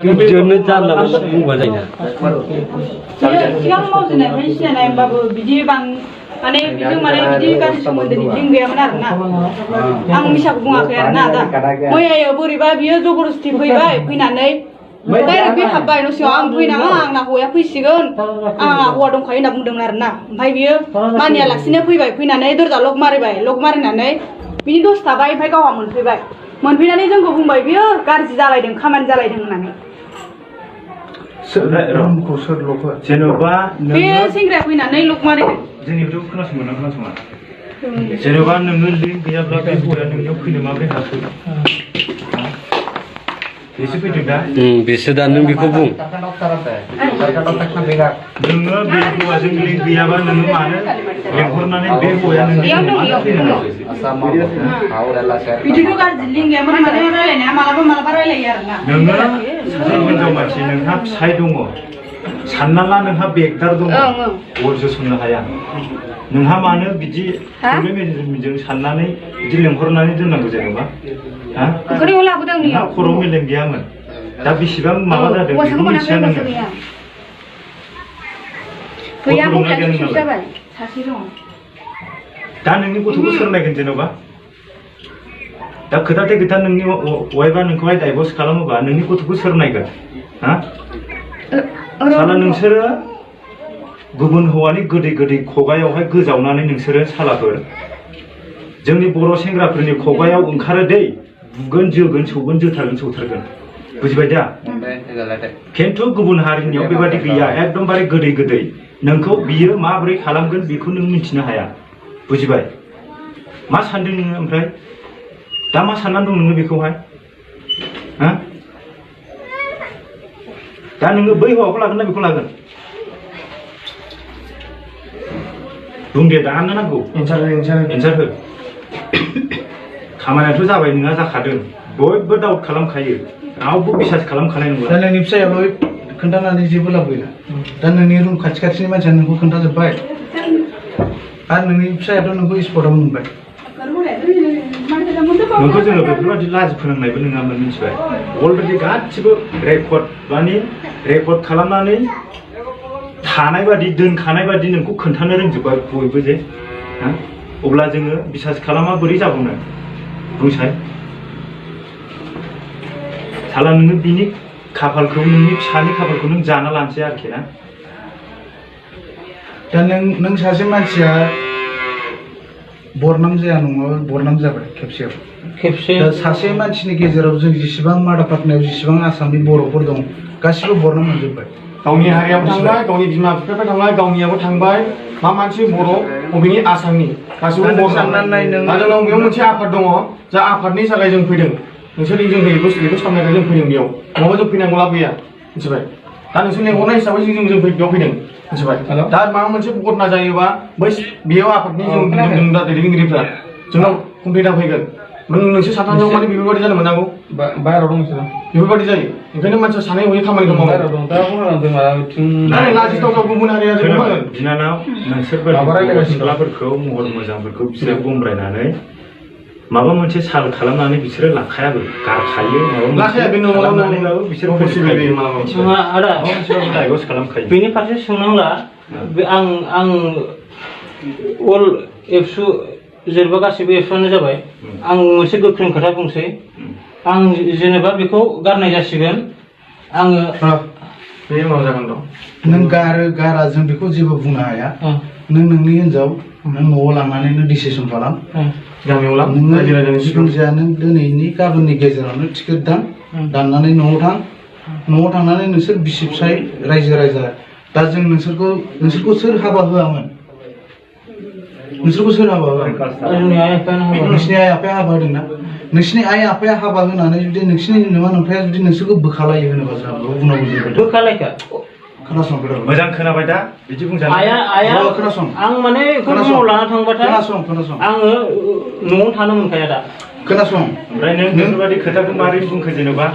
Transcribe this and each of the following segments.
बिदिनो जानला मोनला बुंबा जायोना सिगां मावजेननायनिफ्राय सिनायनाय होमबाबो बिदि माने बिजों माने बिदि गाज्रि सोमोन्दोनि लिंक गैयामोन आरोना आं मिसाखौ बुङाखै आरोना दा मैयायो बोरैबा बियो जबरदस्ति फैबाय फैनानै डाइरेक्ट बे हाबबाय न' सिङाव आं फैनाङा आंना हौवाया फैसिगोन आंहा हौवा दंखायो होनना बुंदोंमोन आरोना ओमफ्राय बियो मानियालासिनो फैबाय फैनानै दरजा लक मारिबाय लक मारिनानै बिनि दसे थाबाय ओमफ्राय गावहा मोनफैनानै जोंखौ बुंबाय बियो गाज्रि जालायदों खामानि जालायदों होननानै जेन'बा बे सेंग्राया फैनानै लक मारिदों जोंनिफ्राय खोनासङा जेन'बा नोङो लिंक गैयाब्ला बे हौवाया नोंनियाव फैनो माबोरै हाखो बेसो फैदों दा बेसो दा नों बेखौ बुं नोङो बे हौवाजों लिंक गैयाबा नोङो मानो लेंहरनानै बे हौवाया नोंनियाव फैनो बिदिथ' गाज्रि लिंक गैयामोन माने रायलायनाया मालाबा रायलायो आरोना नोङो सासे हिनजाव मानसि नोंहा फिसाय दङ सानना ला नोंहा बेगदार दङ अर जोसननो हाया नोंहा मानो बिदि प्रब्लेम साननानै बिदि लेंहरनानै दोननांगौ जेनेबा ओंख्रियाव लाबोदों नोंहा खर'आव मेलेम गैयामोन दा बेसेबां माबा जादों बेखौ मिथिया नोङो दा नोंनि गथ'खौ सोर नायगोन जेन'बा दा खोथाथे खोथा नोंनि वाइफआ नोंखौहाय डाइभर्स खालामोबा नोंनि गथ'खौ सोर नायगोन साला नोंसोरो गुबुन हौवानि गोदै खगायावहाय गोजावनानै नोंसोरो सालाफोर जोंनि बर' सेंग्राफोरनि खगायाव ओंखारो दै बुगोन जोगोन सौगोन जोथारगोन बुजिबाय दा खिन्थु गुबुन हारिनियाव बेबादि गैया एकदमबारे गोदै नोंखौ बियो माबोरै खालामगोन बेखौ नों मिथिनो हाया बुजिबाय मा सानदों नोङो ओमफ्राय दा मा साननानै दं नोङो बेखौहाय दा नोङो बै हौवाखौ लागोन ना बेखौ लागोन बुं दे दानो नांगौ एन्सार हो खामानियाथ' जाबाय नोंहा जाखादों बयबो दाउट खालामखायो रावबो बिसास खालामखानाय नंला दा नोंनि फिसायाबो खोन्थानानै जेबो लाब गैला दा नोंनि रुम खाथिनि मानसिया नोंखौ खोन्थाजोब्बाय आरो नोंनि फिसायाथ' नोंखौ स्पटआव मोनबाय नोंखौ जोङो बेफोरबायदि लाजि फोनांनायबो नङामोन मिथिबाय अलरेडि गासिबो रेकर्ड खालामनानै थानाय बादि दोनखानाय बादि नोंखौ खोन्थानो रोंजोब्बाय बयबो जे अब्ला जोङो बिसास खालामा बोरै जाबावनो बुंसाय साला नोङो बिनि खाफालखौ नोंनि फिसानि खाफालखौ नों जाना लानोसै आरोखि ना दा नों सासे मानसिया बरनाम जाया नङा बरनाम जाबाय खेबसे दा सासे मानसिनि गेजेराव जों जेसेबां मादा पाटनायाव जेसेबां आसामनि बर'फोर दं गासिबो बरनाम मोनजोब्बाय गावनि हारियाबो थांबाय गावनि बिमा बिफानिफ्राय थांबाय गावनियाबो थांबाय मा मानसि बर' बबेनि आसामनि गासिबो जोंनाव बेयाव मोनसे आफाद दङ जा आफादनि थाखाय जों फैदों नोंसोरनि जों बेखौ सामलायनाय जों फैदों बेयाव नङाबा जों फैनांगौ लाब गैया मिथिबाय दा नोंसोर लेंहरनाय हिसाबै जों बेयाव फैदों मिथिबाय दा माबा मोनसे घटना जायोबा बै बेयाव आफादनि जों दैदेनगिरिफ्रा जोंनाव कमप्लेना फैगोन नोंसोर साथामजों माने बेफोरबायदि जानो मोननांगौ बाहेराव दं नोंसोर बेफोरबायदि जायो ओंखायनो मानसिया सानै हयै खामानिखौ मावो गुबुन हारिया बिनानाव नोंसोर सिख्लाफोरखौ महर मोजांफोरखौ बिसोरो गमब्रायनानै माबा मोनसे साल खालामनानै बिसोरो लाखायाबो गारखायो खालामखायो बेनि फारसे सोंनांला आं अल एबसु जेनेबा गासिबो एबसुआनो जाबाय आं मोनसे गोख्रों खोथा बुंसै आं जेनेबा बेखौ गारनाय जासिगोन आङो बे माबा जागोन दं नों गारा जों बेखौ जेबो बुंनो हाया नों नोंनि हिनजाव नों न'आव लांनानै नों डिसिसन खालाम गामियाव लां नोङो जिखुनु जाया नों दिनैनि गाबोननि गेजेरावनो टिकेट दाननानै न'आव थांनानै नोंसोर बिसि फिसाय रायजो राजा दा जों नोंसोरखौ सोर हाबा होआमोन नोंसोरखौ सोर हाबा होआ नोंसिनि आइ आफाया हाबा होदोंना नोंसिनि आइ आफाया हाबा होनानै जुदि नोंसिनि नोमा नोमफाया जुदि नोंसोरखौ बोखालायो होनोबा बोखालायखा खोनासं मोजां खोनाबाय दा बिदि बुंजानो खोनासं आं माने रुमाव लाना थांबाथाय खोनासं आङो न'आव थानो मोनखाया दा खोनासं ओमफ्राय नों बेफोरबायदि खोथाखौ मारै बुंखो जेनेबा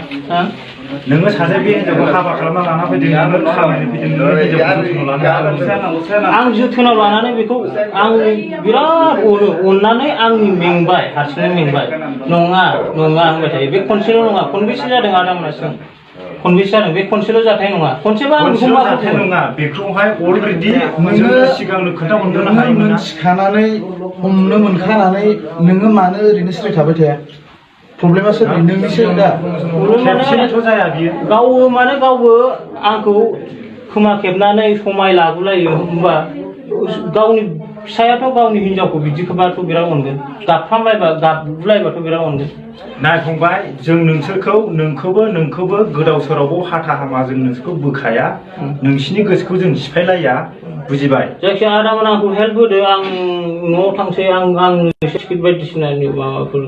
नोङो सासे बे हिनजावखौ हाबा खालामना लाना फैदों नोङो खामायनो फैदों आं जोथोनाव लानानै बेखौ आं बिराद अननानै आंनि मेंबाय हारसिंनो मेंबाय नङा होनबाय थायो बे खनसेल' नङा खनबेसे जादों आदामोनासिम खनबेसे जादों बे खनसेल' जाथाय नङा खनसेबा आं बेखौ मा जाथाय नङा बेखौहाय अलरेडि नोङो सिगांनो खोन्थाहरनो नोङो हायोमोन ना मिथिखानानै हमनो मोनखानानै नोङो मानो ओरैनो सिरि थाबाय थाया प्रब्लेमा सोरनि नोंनिसो दा खेबसेनिथ' जाया बियो गावबो माने गावबो आंखौ खोमा खेबनानै समाय लाबोलायो होमबा गावनि फिसायाथ' गावनि हिनजावखौ बिदिबाथ' बिराद अनगोन गाबलायबाथ' बिराद अनगोन नाय फंबाय जों नोंखौबो गोदाव सोरावबो हाथा हामा जों नोंसोरखौ बोखाया नोंसिनि गोसोखौ जों सिफायलाया बुजिबाय जायखिया आदामोन आंखौ हेल्प होदो आं न'आव थांसै आं टिकेट बायदिसिनानि माबाफोर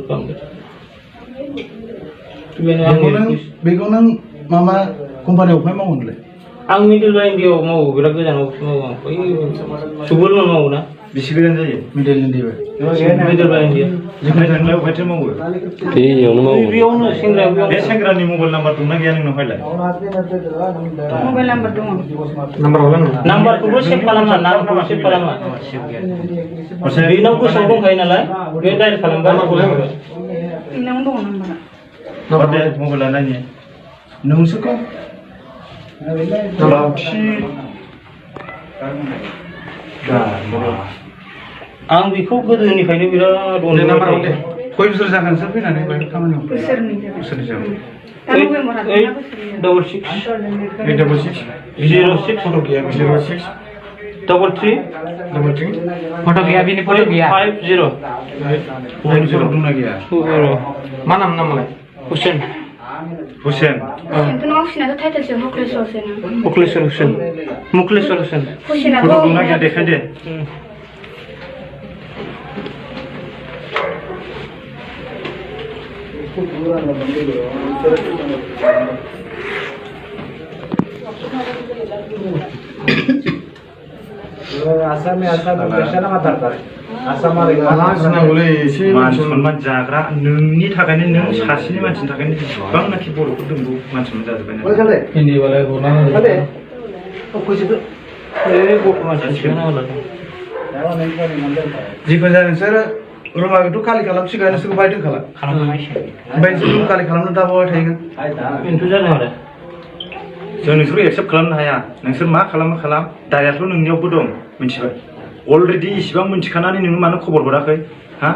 बेखौ नों मामा कम्पानियावहाय मावो नोंलाय आं मिडिल बाइ इन्डियाआव मावो बिराद गोजानावसो मावो आं बै सुबुलमोन मावो ना बेसे गोजान जायो मिडिल इन्डिया मिडिल बाइ इन्डिया नोंलाय अबेहायथो मावो बेयावनो मावो बेयावनो सेंग्राया बे सेंग्रानि मबाइल नाम्बार दंना गैया नोंनावहायलाय मबाइल नाम्बार दङ नाम्बारखौबो सेभ खालामा नामखौबो सेभ खालामा बेनाव गोसोआव दंखायो नालाय बे डाइरेक्ट खालामबा बेनावनो दङ नाम्बारा दे मबाइला नायनि नोंसोरखौ लावथि आं बेखौ गोदोनिफ्रायनो बिराद अनबाय खय बोसोर जागोन नोंसोर फैनानै बेहाय खामानियाव बोसोरनै बोसोरनै जाबाय दा नभेम्बर हाबदोंना बोसोरनै 866 06 फट' गैया 06 33 फट' गैया बिनि फट' गैया 50 दंना गैया मा नाम नामालाय हुसेन हुसेन खिन्थु नङा हुसेनाथ' टाइटेलसो हक्लेश्वरसोना मुखलेश्वर हुसेन हुसेनाथ' फट' दंना गैया देखाय दे मान सनमान जाग्रा नोंनि थाखायनो नों सासेनि मानसिनि थाखायनो जेसेबांनाखि बर'फोर दं मान सनमान जाजोब्बाय जिखुनु जाया नोंसोर रुमाखौथ' खालि खालामसिगोन नोंसोरखौ बाहाय दोनखाला ओमफ्राय नोंसोर रुम खालि खालामनो दा बहाय थाहैगोन बेनोथ' जादों आरो जों नोंसोरखौ एक्सेप्ट खालामनो हाया नोंसोर मा खालामो खालाम दायाथ' नोंनियावबो दं मिथिबाय अलरेडि इसिबां मिथिखानानै नोङो मानो खबर हराखै हा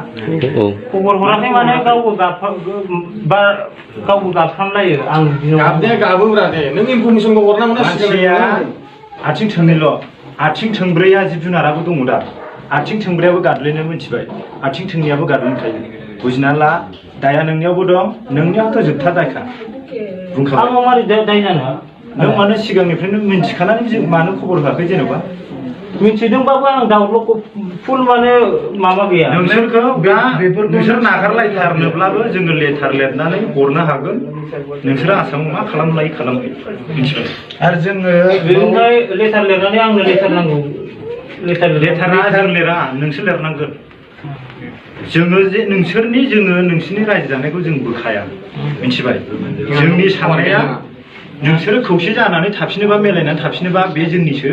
खबर हराखै माने गावबो गाबफ्रामलायो आं गाबनाया गाबोब्रा दे नों इनफरमेसनखौ हरनांगौ ना मानसिया आथिं थोंनैल' आथिं थोंब्रैया जिब जुनाराबो दङ दा आथिं थोंब्रैयाबो गादलायनो मिथिबाय आथिं थोंनैयाबो गादलायनो थायो बुजिना ला दाया नोंनियावबो दं नोंनियावथ' जोबथा दायखा बुंखाबाय आं मारै दाय जानो नों मानो सिगांनिफ्रायनो मिथिखानानै जों मानो खबर होआखै जेनेबा मिथिदोंबाबो आं दाउल'खौ फुल माने माबा गैया नोंसोरखौ दा नोंसोर नागारलायथारनोब्लाबो जोङो लेटार लिरनानै हरनो हागोन नोंसोरो आसामाव मा खालामलायो खालामफैयो मिथिबाय आरो जोङो बेनिफ्राय लेटार लिरनानै आंनो लेटार नांगौ लेटारा जों लिरा नोंसोर लिरनांगोन जोङो नोंसोरनि रायजो जानायखौ जों बोखाया मिथिबाय जोंनि साननाया नोंसोरो खौसे जानानै थाफिनोबा मिलायनानै थाफिनोबा बे जोंनिसो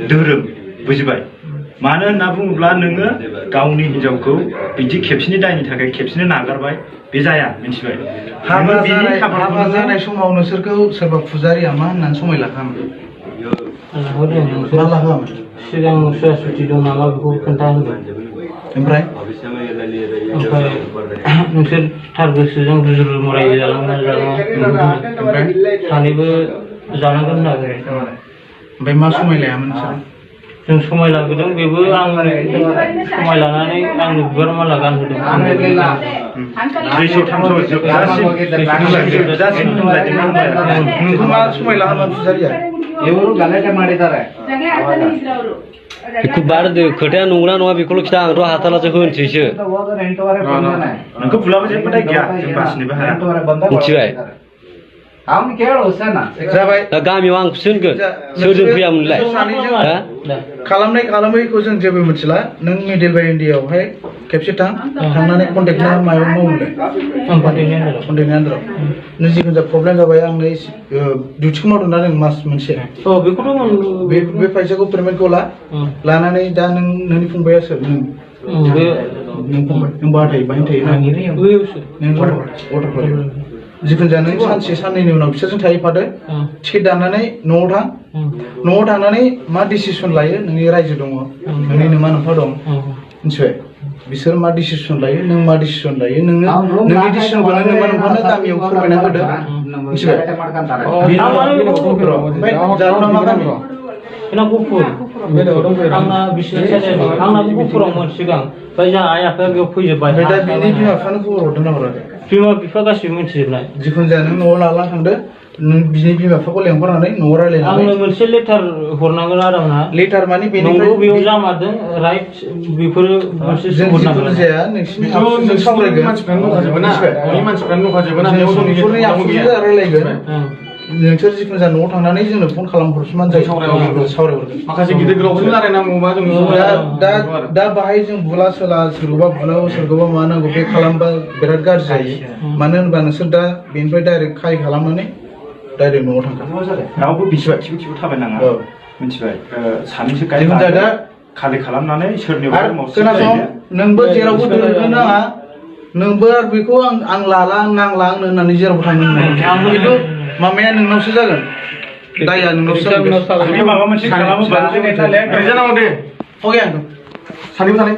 धोरोम बुजिबाय मानो होनना बुङोब्ला नोङो गावनि हिनजावखौ बिदि खेबसेनि दायनि थाखाय खेबसेनो नागारबाय बे जाया मिथिबाय हाबा जानाय समाव नोंसोरखौ सोरबा फुजारिया मा होननानै समाय लाखामोन मा लाहोआमोन सिगां सुवा सुथि दं नामा बेखौ खोन्था होगोन ओमफ्राय नोंसोर थार गोसोजों रुजु रुमु रायजो जालांना ओमफ्राय सानैबो जानांगोन होनना ओमफ्राय मा समाय लायामोन नोंसोर जों समाय लाबोदों बेबो आं समाय लानानै आंनो बिबार माला गानहोदों 300 300 जोबजासिम नोंखौ मा समाय लाहोआमोन फुजारिया बेखौ बारदो खोथाया नंगौना नङा बेखौल' खिथा आंथ' हाथालासो होनसैसो नोंखौ बुलाबो जेबो दाय गैया जों बासिनोबो हाया मिथिबाय जाबाय दा गामियाव आं होनगोन सोरजों फैयामोनलाय खालामैखौ जों जेबो मिथिला नों मिडिल बाइ इन्डियाआवहाय खेबसे थांनानै कन्टेक्ट मायाव मावोलाय कन्टेक्टनि आन्दाराव नों जिखुनु जा प्रब्लेम जाबाय आंनो डिउटिखौ मावदों ना नों मास मोनसे बे फैसाखौ पेमेन्टखौ लानानै दा नोंनि फंबाया सोर नों फंबाय नों बाहाय थायो बाहायनो थायो नों जिखुनु जाया नों सानसे साननैनि उनाव बिसोरजों थाहैफादो टिकेट दाननानै न'आव थां न'आव थांनानै मा डिसिसन लायो नोंनि रायजो दङ नोंनि नोमा नोम्फा दं मिथिबाय बिसोर मा डिसिसन लायो नों मा डिसिसन लायो नोङो नोंनि डिसिसनखौ नों नोमा नोम्फानो गामियाव फोरमायना होदो मिथिबाय ओमफ्राय जारौना मा गामि Kena kufur. Angna bisnis saja. Angna kufur orang sigang. Baca ayah kan dia puji baca. Beda bini bima fan kufur orang mana orang. Bima bifa kasih mesti nak. Jikun jangan nol alang hande. Bini bima fa ko lempar nanti nora le. Angna mesti letter hornangan ada mana. Letter mani bini. Nunggu biu jam ada right before mesti hornangan. Jikun jangan next. Itu sampai ke macam mana? Ini macam mana? Macam mana? Jikun yang aku sudah relegen. नोंसोर जिखुनु जाया न'आव थांनानै जोंनो phone खालामहरसुमान जायो सावरायहरगोन माखासे गिदिर गोलावफोरजों रायलायनांगौबा जों दा बाहाय जों बुला सोला सोरखौबा बुनांगौ सोरखौबा मा नांगौ बे खालामबा बिराद गाज्रि जायो मानो होनबा नोंसोर दा बेनिफ्राय डाइरेक्ट खाय खालामनानै डाइरेक्ट न'आव थांगोन रावबो बिसिबाय थिबो थाबायनाङा मिथिबाय सानैसो जिखुनु जाया दा खालि खालामनानै सोरनिबा खोनासं नोंबो जेरावबो दोननो नाङा नोंबो आरो बेखौ आं लाला आं नांला आंनो होननानै जेरावबो थांनो मोना खिन्थु मामाया नोंनावसो जागोन दाया नोंनावसो जागोन माबा मोनसे खालामोबा रिजानाव दे अके आंखौ सानैबो थानाय